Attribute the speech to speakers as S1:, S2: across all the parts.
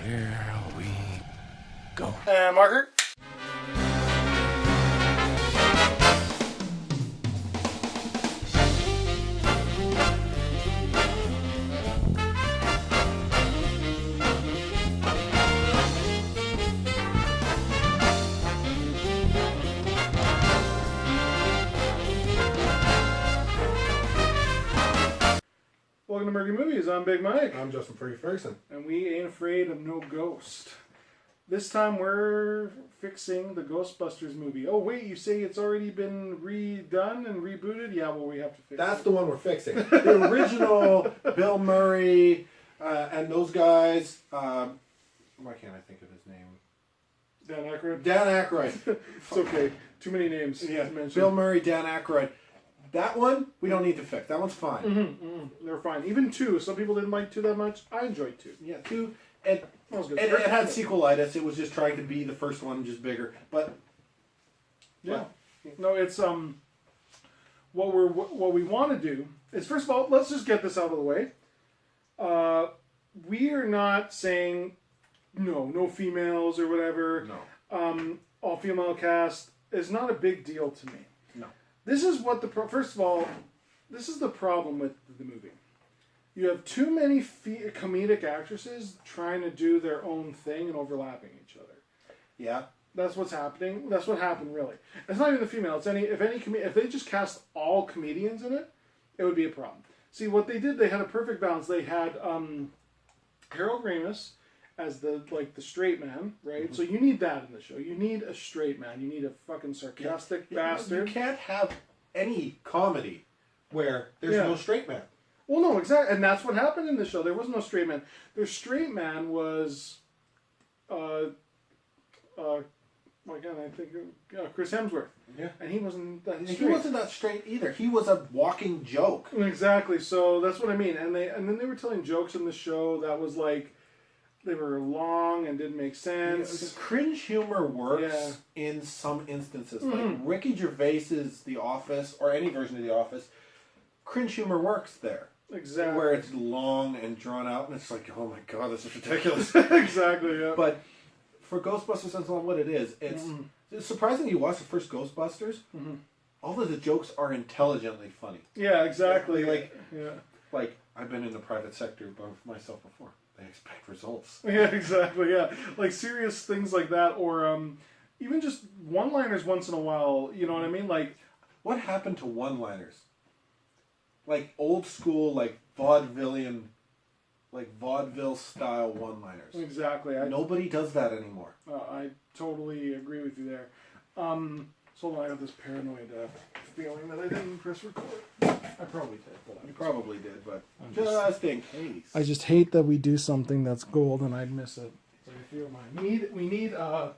S1: Here we go.
S2: And marker. Welcome to Mergy Movies. I'm Big Mike.
S3: I'm Justin Ferguson.
S2: And we ain't afraid of no ghost. This time we're fixing the Ghostbusters movie. Oh wait, you say it's already been redone and rebooted? Yeah, well we have to fix it.
S3: That's the one we're fixing. The original Bill Murray and those guys. Why can't I think of his name?
S2: Dan Aykroyd?
S3: Dan Aykroyd.
S2: It's okay. Too many names.
S3: Yeah.
S2: to mention.
S3: Bill Murray, Dan Aykroyd. That one, we don't need to fix. That one's fine.
S2: They're fine. Even 2. Some people didn't like 2 that much. I enjoyed 2.
S3: Yeah, 2. And
S2: That was good.
S3: it had sequelitis. It was just trying to be the first one, just bigger. But
S2: yeah. No, it's what we want to do is, first of all, let's just get this out of the way. We are not saying no females or whatever.
S3: no.
S2: All female cast is not a big deal to me.
S3: No.
S2: This is what first of all, this is the problem with the movie. You have too many comedic actresses trying to do their own thing and overlapping each other.
S3: Yeah.
S2: That's what's happening. That's what happened, really. It's not even the female. It's if they just cast all comedians in it, it would be a problem. See, what they did, they had a perfect balance. They had Harold Ramis as the straight man, right? Mm-hmm. So you need that in the show. You need a straight man. You need a fucking sarcastic bastard.
S3: You can't have any comedy where there's no straight man.
S2: Well, no, exactly, and that's what happened in the show. There was no straight man. Their straight man was, why can't I think of Chris Hemsworth? Yeah, and he wasn't that straight.
S3: He wasn't that straight either. He was a walking joke.
S2: Exactly. So that's what I mean. And then they were telling jokes in the show that was like, they were long and didn't make sense.
S3: Yeah, cringe humor works in some instances. Like Ricky Gervais's The Office, or any version of The Office, cringe humor works there.
S2: Exactly.
S3: Where it's long and drawn out, and it's like, oh my god, this is ridiculous.
S2: Exactly, yeah. But
S3: for Ghostbusters, that's not what it is. It's surprising you watch the first Ghostbusters. All of the jokes are intelligently funny.
S2: Yeah, exactly.
S3: Like I've been in the private sector myself before. They expect results.
S2: Yeah, exactly. Yeah, like serious things like that, or even just one-liners once in a while. You know what I mean? Like,
S3: what happened to one-liners? Like old school, like vaudevillian, like vaudeville style one-liners.
S2: Exactly.
S3: Nobody does that anymore.
S2: I totally agree with you there. So I have this paranoid feeling that I didn't press record. I probably did, but
S3: you probably did, but just in case.
S2: I just hate that we do something that's gold and I'd miss it. So if you don't mind, we need a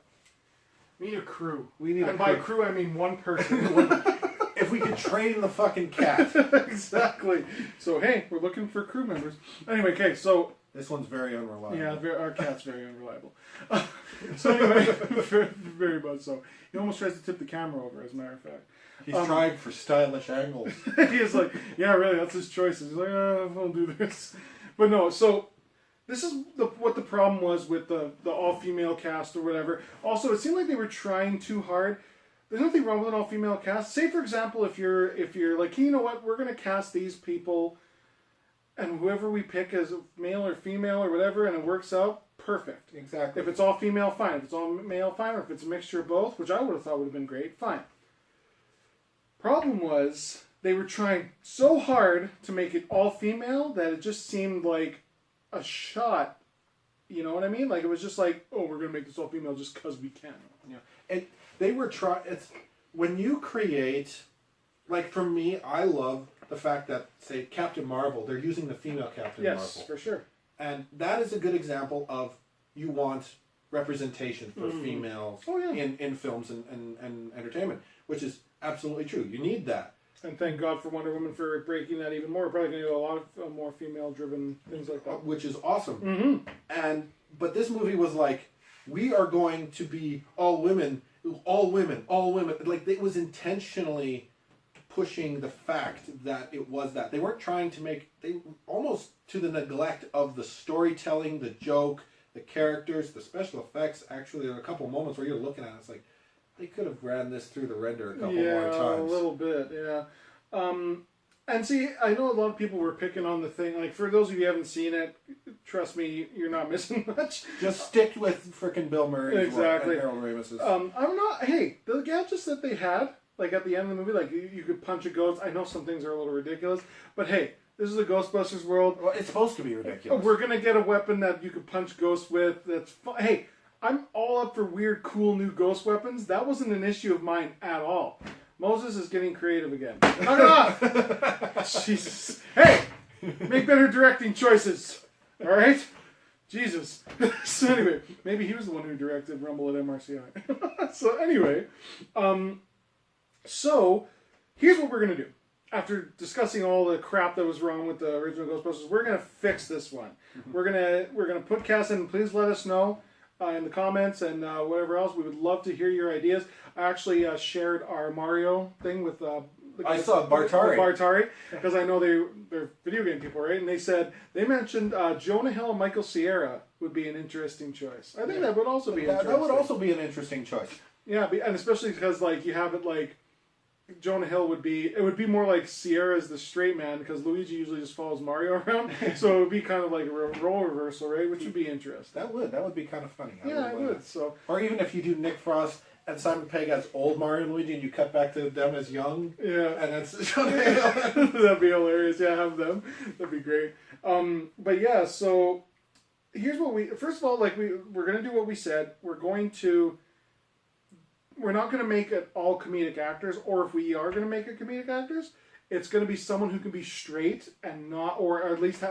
S2: crew. By crew I mean one person.
S3: If we could train the fucking cat.
S2: Exactly. So, hey, we're looking for crew members. Anyway, okay, so...
S3: This one's very unreliable.
S2: Yeah, our cat's very unreliable. So anyway, very, very much so. He almost tries to tip the camera over, as a matter of fact.
S3: He's trying for stylish angles.
S2: He is like, yeah, really, that's his choice. He's like, I'll do this. But no, so... This is what the problem was with the all-female cast or whatever. Also, it seemed like they were trying too hard. There's nothing wrong with an all-female cast. Say, for example, if you're like, you know what, we're going to cast these people, and whoever we pick as male or female or whatever, and it works out, perfect.
S3: Exactly.
S2: If it's all female, fine. If it's all male, fine. Or if it's a mixture of both, which I would have thought would have been great, fine. Problem was, they were trying so hard to make it all female that it just seemed like a shot. You know what I mean? Like, it was just like, oh, we're going to make this all female just because we can.
S3: Yeah. They were it's when you create, like for me, I love the fact that, say, Captain Marvel, they're using the female Captain Marvel.
S2: Yes, for sure.
S3: And that is a good example of you want representation for females in films and entertainment, which is absolutely true. You need that.
S2: And thank God for Wonder Woman for breaking that even more. We're probably going to do a lot of more female-driven things like that.
S3: Which is awesome. But this movie was like, we are going to be all women. Like, it was intentionally pushing the fact that it was that. They weren't trying to make, almost to the neglect of the storytelling, the joke, the characters, the special effects. Actually, there are a couple moments where you're looking at it, it's like they could have ran this through the render a couple more times.
S2: Yeah, a little bit. Yeah. And see, I know a lot of people were picking on the thing. Like, for those of you who haven't seen it, trust me, you're not missing much.
S3: Just stick with frickin' Bill Murray
S2: Exactly.
S3: and Harold Ramis's.
S2: I'm not. Hey, the gadgets that they had, like at the end of the movie, like you could punch a ghost. I know some things are a little ridiculous, but hey, this is a Ghostbusters world.
S3: Well, it's supposed to be ridiculous.
S2: We're gonna get a weapon that you could punch ghosts with. That's fun. Hey, I'm all up for weird, cool new ghost weapons. That wasn't an issue of mine at all. Moses is getting creative again. Knock it off! Jesus. Hey! Make better directing choices. Alright? Jesus. So anyway, maybe he was the one who directed Rumble at MRCI. So anyway, so here's what we're going to do. After discussing all the crap that was wrong with the original Ghostbusters, we're going to fix this one. Mm-hmm. We're gonna put Cass in. Please let us know in the comments and whatever else. We would love to hear your ideas. I actually shared our Mario thing with
S3: I saw Bartari.
S2: Because I know they're video game people, right? And they mentioned Jonah Hill and Michael Cera would be an interesting choice. I think that would also be interesting.
S3: That would also be an interesting choice.
S2: Yeah, and especially because like you have it like Jonah Hill would be more like Sierra's the straight man because Luigi usually just follows Mario around, so it would be kind of like a role reversal, right? Which would be interesting.
S3: That would be kind of funny.
S2: I would. So,
S3: or even if you do Nick Frost and Simon Pegg as old Mario and Luigi, and you cut back to them as young,
S2: and
S3: that's Jonah Hill.
S2: That'd be hilarious. Yeah, have them. That'd be great. But yeah, so here's what first of all, like we're gonna do what we said. We're not going to make it all comedic actors, or if we are going to make it comedic actors, it's going to be someone who can be straight and not, or at least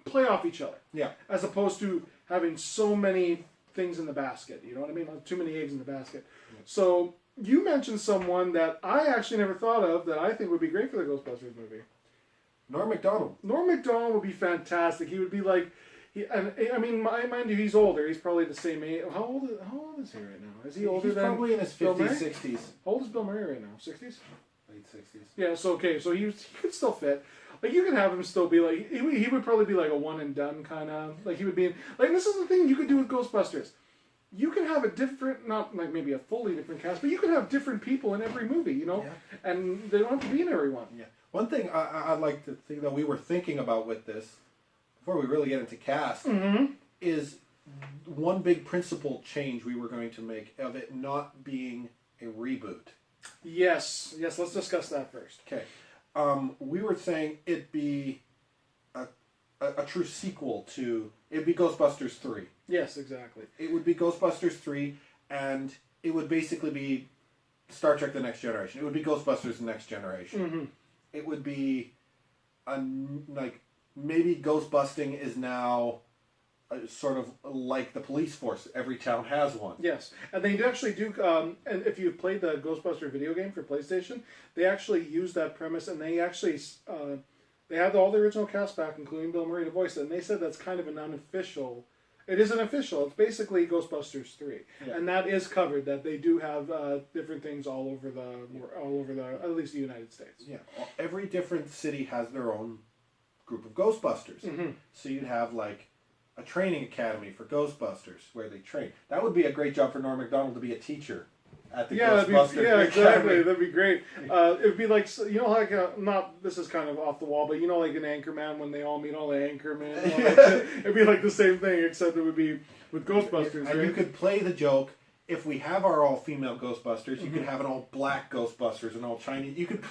S2: play off each other.
S3: Yeah.
S2: As opposed to having so many things in the basket. You know what I mean? Like too many eggs in the basket. Yeah. So you mentioned someone that I actually never thought of that I think would be great for the Ghostbusters movie.
S3: Norm Macdonald.
S2: Norm Macdonald would be fantastic. He would be like. Mind you, he's older. He's probably the same age. How old is he right now? Is he older
S3: he's
S2: than
S3: probably in his 50s, 60s.
S2: How old is Bill Murray right now? 60s?
S3: Late 60s.
S2: Yeah, so he could still fit. Like, you can have him still be like, he would probably be like a one and done kind of, like he would be, like this is the thing you could do with Ghostbusters. You can have a different, not like maybe a fully different cast, but you can have different people in every movie, you know? Yeah. And they don't have to be in every one.
S3: Yeah. One thing I'd like to think that we were thinking about with this, before we really get into cast, is one big principle change we were going to make of it not being a reboot.
S2: Yes, let's discuss that first.
S3: Okay. We were saying it'd be a true sequel to, it'd be Ghostbusters 3.
S2: Yes, exactly.
S3: It would be Ghostbusters 3, and it would basically be Star Trek The Next Generation. It would be Ghostbusters The Next Generation. Mm-hmm. It would be, maybe ghost busting is now sort of like the police force. Every town has one.
S2: Yes, and they actually do. And if you've played the Ghostbuster video game for PlayStation, they actually use that premise, and they actually they had all the original cast back, including Bill Murray to voice it. And they said that's kind of an unofficial. It isn't official. It's basically Ghostbusters 3, and that is covered. That they do have different things all over the at least the United States.
S3: Yeah, every different city has their own group of Ghostbusters. Mm-hmm. So you'd have like a training academy for Ghostbusters where they train. That would be a great job for Norm Macdonald to be a teacher at the Ghostbusters.
S2: Exactly. That'd be great. It would be like, like not, this is kind of off the wall, but like an Anchorman when they all meet all the Anchormen. It'd be like the same thing, except it would be with Ghostbusters.
S3: And you could play the joke. If we have our all-female Ghostbusters, you could have an all-black Ghostbusters and all Chinese. You could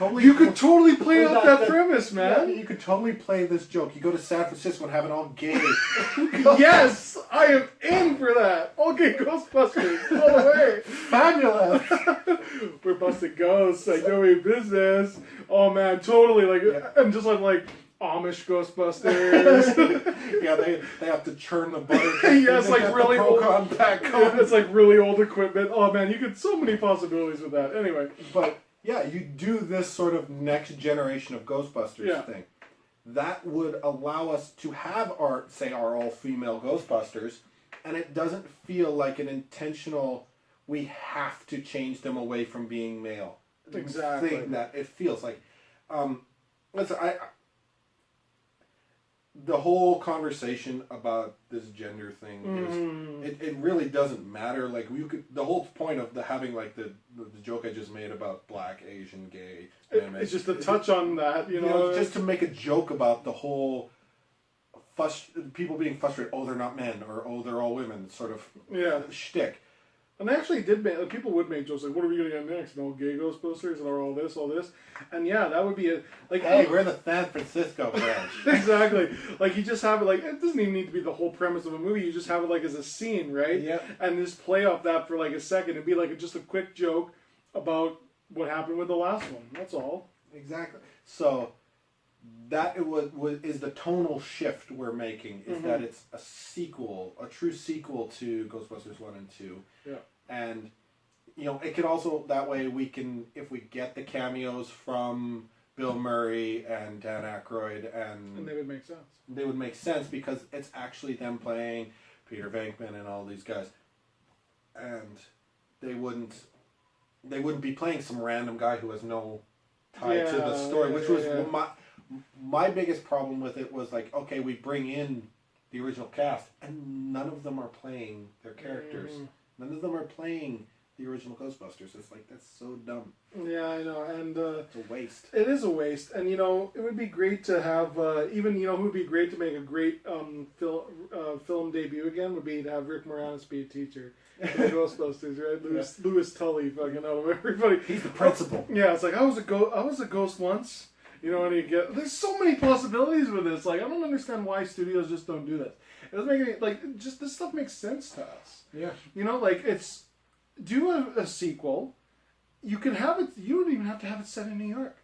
S2: totally play out that premise, man.
S3: Yeah, you could totally play this joke. You go to San Francisco and have an all-gay.
S2: Yes, I am in for that. All-gay Ghostbusters, all the way.
S3: Fabulous.
S2: We're busting ghosts. I know we business. Oh man, totally. I'm just like Amish Ghostbusters.
S3: Yeah, they have to churn the butter.
S2: Yeah, it's like really old. It's like really old equipment. Oh man, you get so many possibilities with that. Anyway,
S3: but yeah, you do this sort of next generation of Ghostbusters thing. That would allow us to have our all-female Ghostbusters, and it doesn't feel like an intentional. We have to change them away from being male.
S2: Exactly.
S3: Thing that it feels like. Listen, the whole conversation about this gender thing is it really doesn't matter. Like the whole point of having like the joke I just made about black, Asian, gay,
S2: it's just a touch on that, you know,
S3: just to make a joke about the whole people being frustrated. Oh, they're not men, or oh, they're all women. Sort of shtick.
S2: And they actually did make, people would make jokes like, what are we going to get next? No gay Ghostbusters and all this. And yeah, that would be
S3: hey, we're the San Francisco branch.
S2: Exactly. Like, you just have it like, it doesn't even need to be the whole premise of a movie. You just have it like as a scene, right?
S3: Yeah.
S2: And just play off that for like a second. It'd be like just a quick joke about what happened with the last one. That's all.
S3: Exactly. So that is the tonal shift we're making, is that it's a sequel, a true sequel to Ghostbusters 1 and 2.
S2: Yeah.
S3: And, you know, it could also, that way we can, if we get the cameos from Bill Murray and Dan Aykroyd, and
S2: they would make sense.
S3: They would make sense because it's actually them playing Peter Venkman and all these guys. And they wouldn't be playing some random guy who has no tie to the story, which was my biggest problem with it. Was like, okay, we bring in the original cast and none of them are playing their characters. None of them are playing the original Ghostbusters. It's like, that's so dumb.
S2: Yeah, I know, and
S3: it's a waste.
S2: It is a waste, and you know, it would be great to have even, you know, who would be great to make a great film debut again would be to have Rick Moranis be a teacher in Ghostbusters, right? Louis Tully, fucking out of everybody.
S3: He's the principal.
S2: Yeah, it's like I was a ghost once. You know, and you get, there's so many possibilities with this. Like, I don't understand why studios just don't do this. It doesn't make any, like, just this stuff makes sense to us.
S3: Yeah.
S2: You know, like, do a sequel. You can have it, you don't even have to have it set in New York.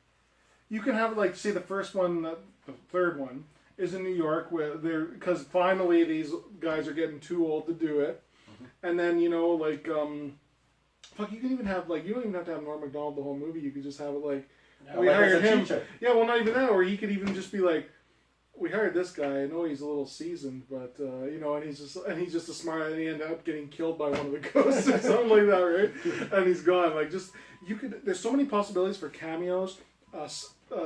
S2: You can have it, like, say the first one, the third one, is in New York, because finally these guys are getting too old to do it. And then, you know, like, fuck, you can even have, like, you don't even have to have Norm Macdonald the whole movie. You could just have it, like, we hired him. Teacher. Yeah, well, not even that. Or he could even just be like, we hired this guy. I know he's a little seasoned, but you know, and he's just a smart. And he ended up getting killed by one of the ghosts or something like that, right? And he's gone. Like, just you could. There's so many possibilities for cameos,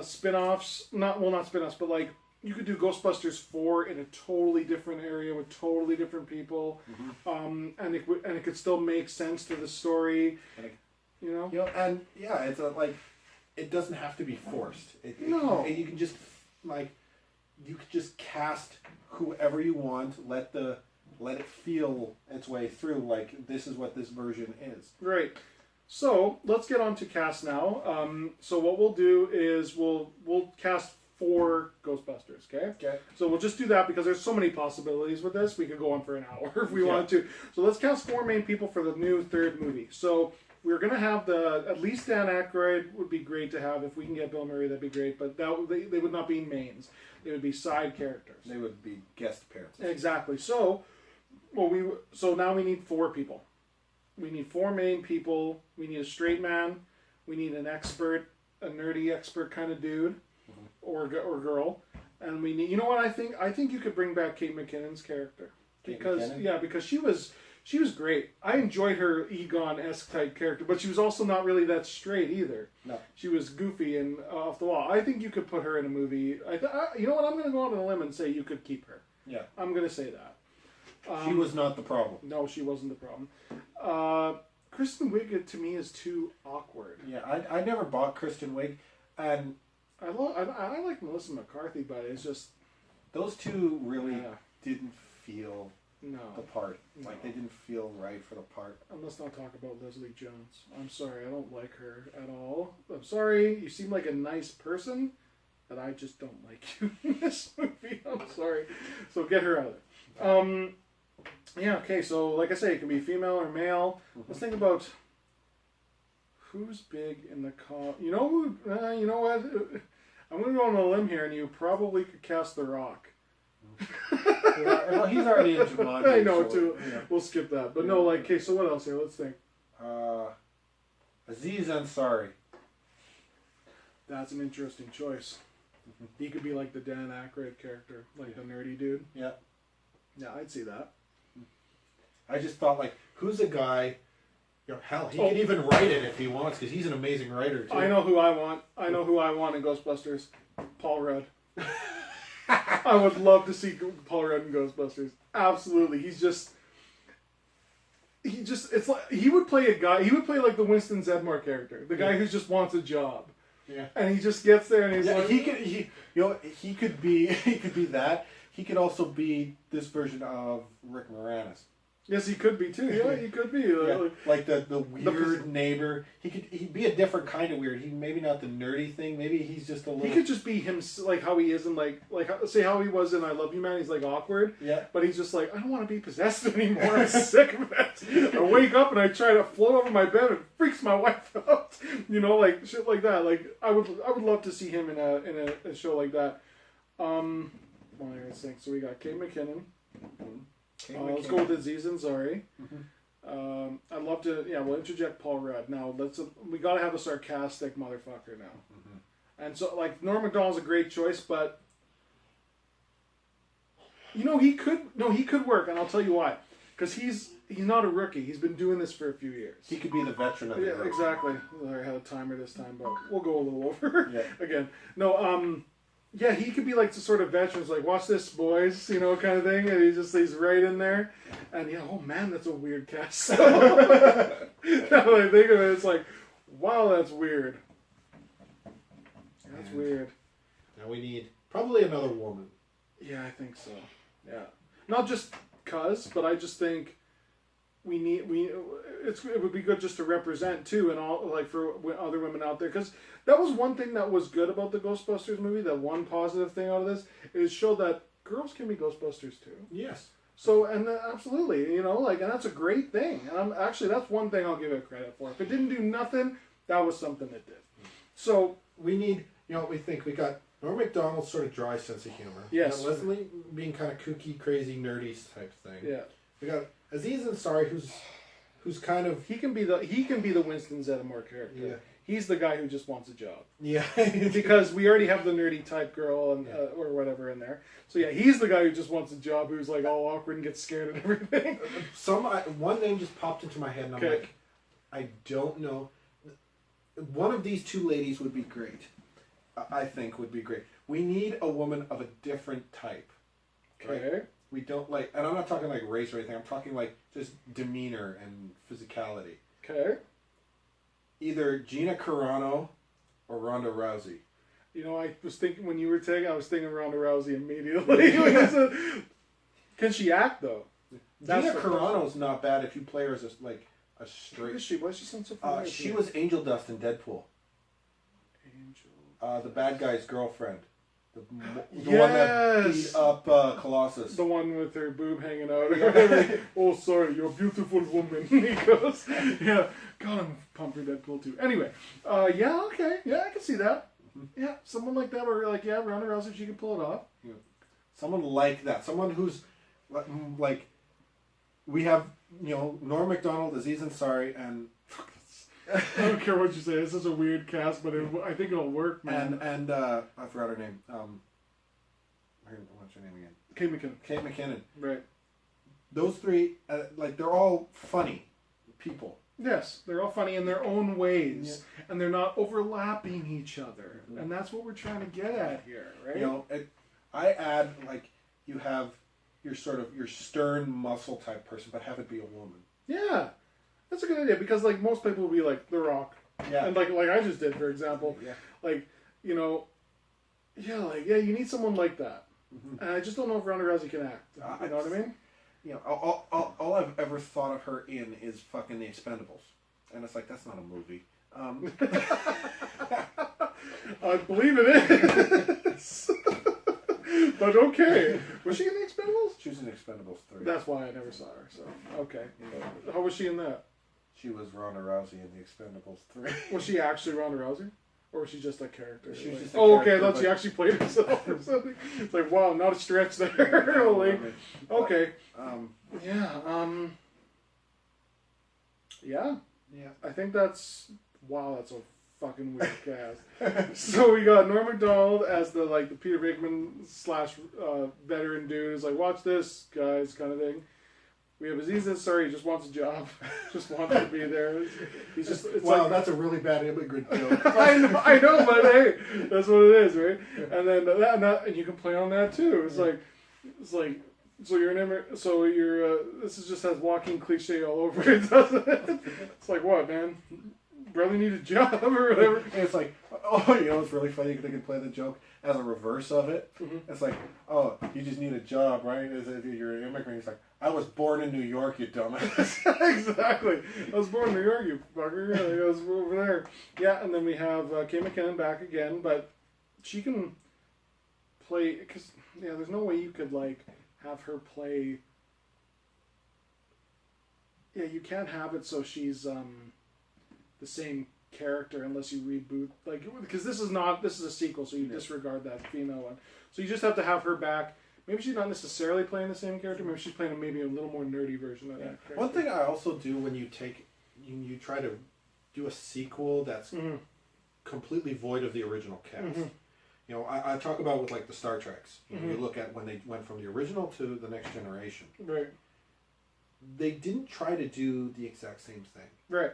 S2: spin-offs. Not spin-offs, but like you could do Ghostbusters 4 in a totally different area with totally different people, and it could still make sense to the story. You know,
S3: and yeah, it's like. It doesn't have to be forced. You can just you could just cast whoever you want. Let it feel its way through. Like, this is what this version is.
S2: Right. So let's get on to cast now. So what we'll do is we'll cast 4 Ghostbusters. Okay. So we'll just do that because there's so many possibilities with this. We could go on for an hour if we wanted to. So let's cast 4 main people for the new third movie. So. We're going to have at least Dan Aykroyd would be great to have. If we can get Bill Murray, that'd be great. But they would not be mains. They would be side characters.
S3: They would be guest appearances.
S2: Exactly. So, so now we need 4 people. We need 4 main people. We need a straight man. We need an expert, a nerdy expert kind of dude, or girl. And we need, you know what I think? I think you could bring back Kate McKinnon's character. Because she was great. I enjoyed her Egon-esque type character, but she was also not really that straight either.
S3: No.
S2: She was goofy and off the wall. I think you could put her in a movie. You know what? I'm going to go out on a limb and say you could keep her.
S3: Yeah.
S2: I'm going to say that.
S3: She was not the problem.
S2: No, she wasn't the problem. Kristen Wiig, to me, is too awkward.
S3: Yeah, I never bought Kristen Wiig, and
S2: I like Melissa McCarthy, but it's just...
S3: Those two really didn't feel...
S2: No.
S3: The part. Like, they didn't feel right for the part.
S2: And let's not talk about Leslie Jones. I'm sorry, I don't like her at all. I'm sorry, you seem like a nice person, but I just don't like you in this movie. I'm sorry. So get her out of it. Yeah, okay, so like I say, it can be female or male. Let's think about who's big in the you know who? You know what? I'm going to go on a limb here, and you probably could cast The Rock.
S3: Well, he's already in Jumanji.
S2: I know, too. Yeah. We'll skip that. But no, like, okay, so what else here? Let's think.
S3: Aziz Ansari.
S2: That's an interesting choice. He could be like the Dan Aykroyd character, like the nerdy dude.
S3: Yeah.
S2: Yeah, I'd see that.
S3: I just thought, like, who's a guy... hell, he can even write it if he wants, because he's an amazing writer, too.
S2: I know who I want. I know who I want in Ghostbusters. Paul Rudd. I would love to see Paul Rudd in Ghostbusters. Absolutely. It's like he would play like the Winston Zedmore character, the guy who just wants a job.
S3: Yeah.
S2: And he just gets there and he's like,
S3: he could be that. He could also be this version of Rick Moranis.
S2: yes, he could be too. Yeah, he could be.
S3: Like the weird neighbor. He'd be a different kind of weird. He maybe not the nerdy thing. Maybe he's just a little.
S2: He could just be him, like how he is in like say how he was in I Love You Man. He's like awkward.
S3: Yeah.
S2: But he's just like, I don't want to be possessed anymore. I'm sick of it. I wake up and I try to float over my bed and it freaks my wife out. You know, like shit like that. Like I would love to see him in a show like that. Well, I think so. We got Kate McKinnon. Let's go with Aziz Ansari.
S3: Mm-hmm.
S2: I'd love to. Yeah, we'll interject Paul Rudd. Now we got to have a sarcastic motherfucker now.
S3: Mm-hmm.
S2: And so, like, Norm Macdonald's a great choice, but you know he could work, and I'll tell you why. Because he's not a rookie. He's been doing this for a few years.
S3: He could be the veteran of the group.
S2: Exactly. I had a timer this time, but we'll go a little over again. No, yeah, he could be like the sort of veterans, like, watch this, boys, you know, kind of thing. And he's right in there. And yeah, oh man, that's a weird cast. Now that I think of it, it's like, wow, that's weird. That's weird.
S3: Now we need probably another woman.
S2: Yeah, I think so. Yeah. Not just cuz, but I just think it would be good just to represent too, and all, like, for other women out there, because that was one thing that was good about the Ghostbusters movie. That one positive thing out of this is show that girls can be Ghostbusters too.
S3: Yes.
S2: So, and absolutely, you know, like, and that's a great thing. And that's one thing I'll give it credit for. If it didn't do nothing, that was something it did. So
S3: we need, you know, we got Norm Macdonald's sort of dry sense of humor.
S2: Yes.
S3: Leslie being kind of kooky, crazy, nerdy type thing.
S2: Yeah.
S3: We got Aziz Ansari, who's kind of
S2: he can be the Winston Zeddemore character.
S3: Yeah.
S2: He's the guy who just wants a job.
S3: Yeah.
S2: Because we already have the nerdy type girl and or whatever in there. So yeah, he's the guy who just wants a job, who's like all awkward and gets scared and everything.
S3: One name just popped into my head, and I'm like, I don't know. One of these two ladies would be great. I think would be great. We need a woman of a different type.
S2: Okay.
S3: Right? We don't like, and I'm not talking like race or anything. I'm talking like just demeanor and physicality.
S2: Okay.
S3: Either Gina Carano or Ronda Rousey.
S2: You know, I was thinking when you were taking, I was thinking Ronda Rousey immediately. Can she act though?
S3: Gina Carano's not bad if you play her as a straight.
S2: Who is she? Why does she sound so familiar?
S3: She was Angel Dust in Deadpool.
S2: Angel.
S3: The bad guy's girlfriend. The
S2: Yes!
S3: one that beat up Colossus.
S2: The one with her boob hanging out. Oh, sorry, you're a beautiful woman. He goes, yeah. God, I'm pumped for Deadpool too. Anyway, yeah, okay. Yeah, I can see that. Yeah, someone like that, or like, yeah, Ronda Rousey, she can pull it off.
S3: Yeah. Someone like that. Someone who's, like, we have, you know, Norm Macdonald, Aziz Ansari, and...
S2: I don't care what you say. This is a weird cast, but I think it'll work, man.
S3: And I forgot her name. What's her name again?
S2: Kate McKinnon.
S3: Kate McKinnon.
S2: Right.
S3: Those three, like, they're all funny people.
S2: Yes, they're all funny in their own ways, and they're not overlapping each other, and that's what we're trying to get at here, right?
S3: You know, I add, like, you have your sort of your stern muscle type person, but have it be a woman.
S2: Yeah. That's a good idea, because like most people will be like The Rock, and like I just did, for example, like, you know, you need someone like that, and I just don't know if Ronda Rousey can act. You know what I mean?
S3: You know, all I've ever thought of her in is fucking The Expendables, and it's like, that's not a movie.
S2: I believe it is. But okay, was she in The Expendables?
S3: She was in Expendables 3.
S2: That's why I never saw her. So okay, how was she in that?
S3: She was Ronda Rousey in The Expendables 3.
S2: Was she actually Ronda Rousey? Or was she just a character?
S3: She was just a
S2: okay, I
S3: character,
S2: thought she actually played herself or something. It's like, wow, not a stretch there. Like, okay. Yeah. I think that's a fucking weird cast. So we got Norm Macdonald as the Peter Venkman / veteran dude. Is like, watch this, guys, kind of thing. We have Aziz Ansari, he just wants a job. Just wants to be there. He's just, it's
S3: wow,
S2: like,
S3: that's a really bad immigrant joke.
S2: I know, but hey, that's what it is, right? And then and you can play on that too. It's like, so you're an immigrant, so you're, this is just has walking cliche all over it, doesn't it? It's like, what, man? Brother need a job or whatever.
S3: And it's like, oh, you know, it's really funny. They can play the joke as a reverse of it.
S2: Mm-hmm.
S3: It's like, oh, you just need a job, right? You're an immigrant. It's like, I was born in New York, you dumbass.
S2: Exactly. I was born in New York, you fucker. Yeah, I was over there. Yeah, and then we have Kay McKinnon back again, but she can play, because, yeah, there's no way you could, like, have her play. Yeah, you can't have it so she's the same character unless you reboot, like, because this is a sequel, so you disregard that female one. So you just have to have her back. Maybe she's not necessarily playing the same character. Maybe she's playing maybe a little more nerdy version of that character.
S3: One thing I also do when you try to do a sequel that's completely void of the original cast.
S2: Mm-hmm.
S3: You know, I talk about with like the Star Treks. You know, you look at when they went from the original to the Next Generation.
S2: Right.
S3: They didn't try to do the exact same thing.
S2: Right.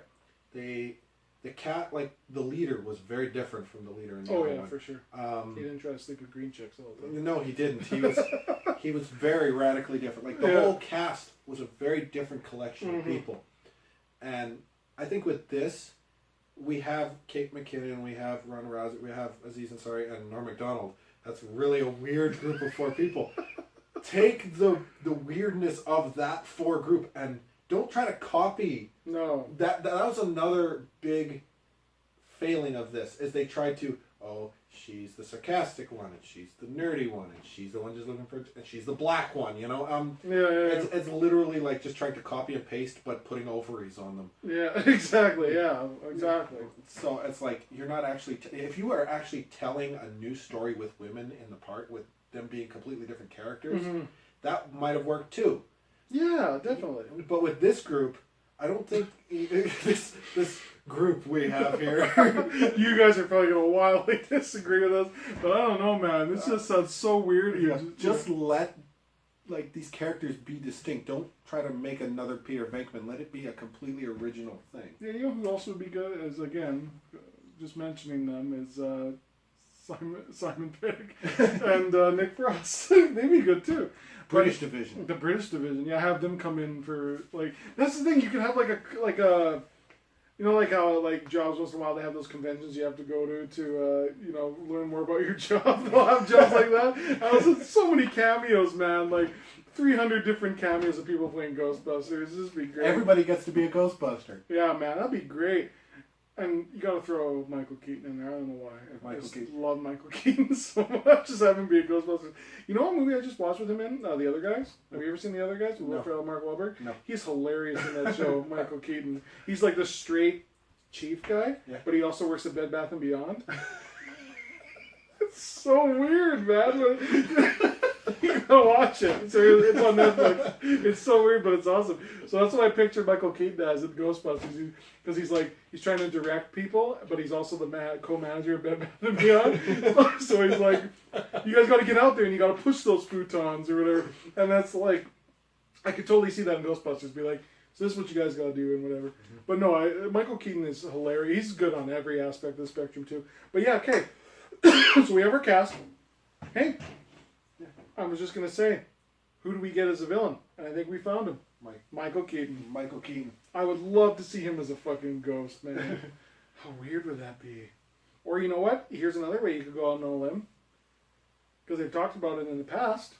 S3: The cat, like the leader, was very different from the leader in the
S2: Oh
S3: other
S2: yeah,
S3: one.
S2: for sure. He didn't try to sleep with green chicks all the time.
S3: No, he didn't. He was very radically different. Like the whole cast was a very different collection of people. And I think with this, we have Kate McKinnon, we have Ron Rousey, we have Aziz Ansari, and Norm Macdonald. That's really a weird group of 4 people. Take the weirdness of that 4 group and don't try to copy.
S2: No.
S3: That was another big failing of this, is they tried to, oh, she's the sarcastic one, and she's the nerdy one, and she's the one just looking for, and she's the black one, you know? It's literally like just trying to copy and paste, but putting ovaries on them.
S2: Yeah, exactly, yeah, exactly.
S3: So it's like, you're not actually, if you are actually telling a new story with women in the part, with them being completely different characters, that might have worked too.
S2: Yeah, definitely.
S3: But with this group, I don't think this group we have here.
S2: You guys are probably gonna wildly disagree with us, but I don't know, man. This just sounds so weird.
S3: Just let like these characters be distinct. Don't try to make another Peter Venkman. Let it be a completely original thing.
S2: Yeah, you know who also would be good is, again, just mentioning them, is Simon Pegg and Nick Frost. They'd be good too.
S3: British division.
S2: The British division, yeah, have them come in for, like, that's the thing, you can have like a you know, like how, like, jobs once in a while they have those conventions you have to go to you know, learn more about your job. They'll have jobs like that. So many cameos, man, like 300 different cameos of people playing Ghostbusters. This would be great.
S3: Everybody gets to be a Ghostbuster.
S2: Yeah, man, that'd be great. And you gotta throw Michael Keaton in there. I don't know why. I just love Michael Keaton so much. Just have him be a Ghostbuster. You know what movie I just watched with him in? The Other Guys. Have you ever seen The Other Guys with Mark Wahlberg?
S3: No.
S2: He's hilarious in that show, Michael Keaton. He's like the straight chief guy, but he also works at Bed Bath & Beyond. It's so weird, man. You gotta watch it. It's on Netflix. It's so weird, but it's awesome. So that's what I pictured Michael Keaton as in Ghostbusters, because he's trying to direct people, but he's also the co-manager of Bed Bath & Beyond. So he's like, you guys got to get out there and you got to push those futons or whatever. And that's like, I could totally see that in Ghostbusters. Be like, so this is what you guys got to do and whatever. But no, Michael Keaton is hilarious. He's good on every aspect of the spectrum too. But yeah, okay. So we have our cast. Hey. I was just going to say, who do we get as a villain? And I think we found him. Michael Keaton.
S3: Michael Keaton.
S2: I would love to see him as a fucking ghost, man. How weird would that be? Or you know what? Here's another way you could go out on a limb. Because they've talked about it in the past.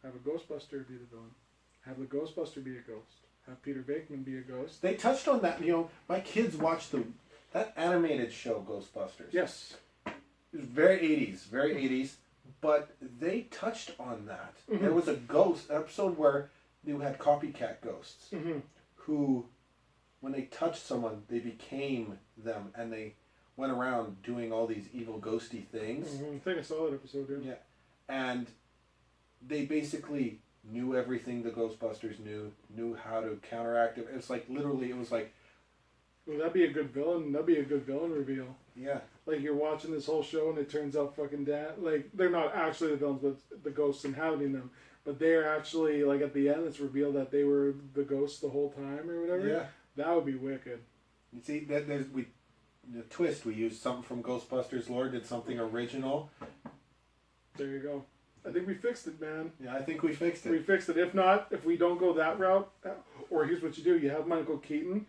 S2: Have a Ghostbuster be the villain. Have the Ghostbuster be a ghost. Have Peter Venkman be a ghost.
S3: They touched on that. You know, my kids watched that animated show, Ghostbusters.
S2: Yes.
S3: It was very 80s. Very 80s. But they touched on that. Mm-hmm. There was a ghost episode where you had copycat ghosts who, when they touched someone, they became them, and they went around doing all these evil ghosty things.
S2: Mm-hmm. I think I saw that episode.
S3: Yeah, and they basically knew everything the Ghostbusters knew how to counteract it. It's like literally, it was like.
S2: Well, that'd be a good villain. That'd be a good villain reveal.
S3: Yeah.
S2: Like, you're watching this whole show and it turns out fucking like, they're not actually the villains, but the ghosts inhabiting them. but they're actually like at the end it's revealed that they were the ghosts the whole time or whatever.
S3: Yeah.
S2: That would be wicked.
S3: You see, there's the twist. We used something from Ghostbusters lore, did something original.
S2: There you go. I think we fixed it, man.
S3: Yeah, I think we fixed it.
S2: We fixed it. If not, if we don't go that route, or here's what you do: you have Michael Keaton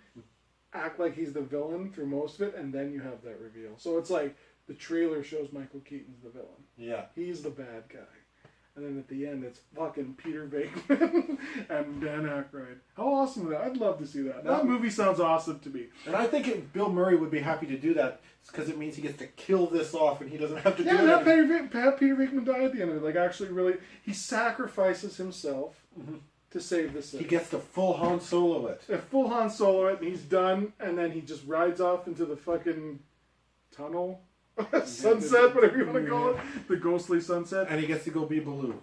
S2: act like he's the villain through most of it, and then you have that reveal. So it's like the trailer shows Michael Keaton's the villain.
S3: Yeah.
S2: He's the bad guy. And then at the end, it's fucking Peter Venkman and Dan Aykroyd. How awesome is that? I'd love to see that. That movie sounds awesome to me.
S3: And I think Bill Murray would be happy to do that because it means he gets to kill this off and he doesn't have to do it.
S2: Yeah, Peter Venkman died at the end of it. Like, actually, really, he sacrifices himself to save the city.
S3: He gets to full Han Solo it.
S2: A full Han Solo it, and he's done, and then he just rides off into the fucking tunnel. Sunset, whatever you want to call it. The ghostly sunset.
S3: And he gets to go be Baloo.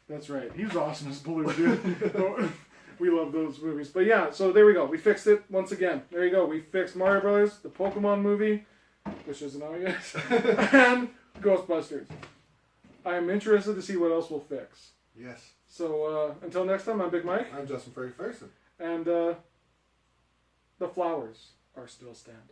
S2: That's right. He was awesome as Baloo, dude. We love those movies. But yeah, so there we go. We fixed it once again. There you go. We fixed Mario Brothers, the Pokemon movie, which isn't out yet, and Ghostbusters. I am interested to see what else we'll fix.
S3: Yes.
S2: So until next time, I'm Big Mike.
S3: I'm Justin Ferguson.
S2: And the flowers are still standing.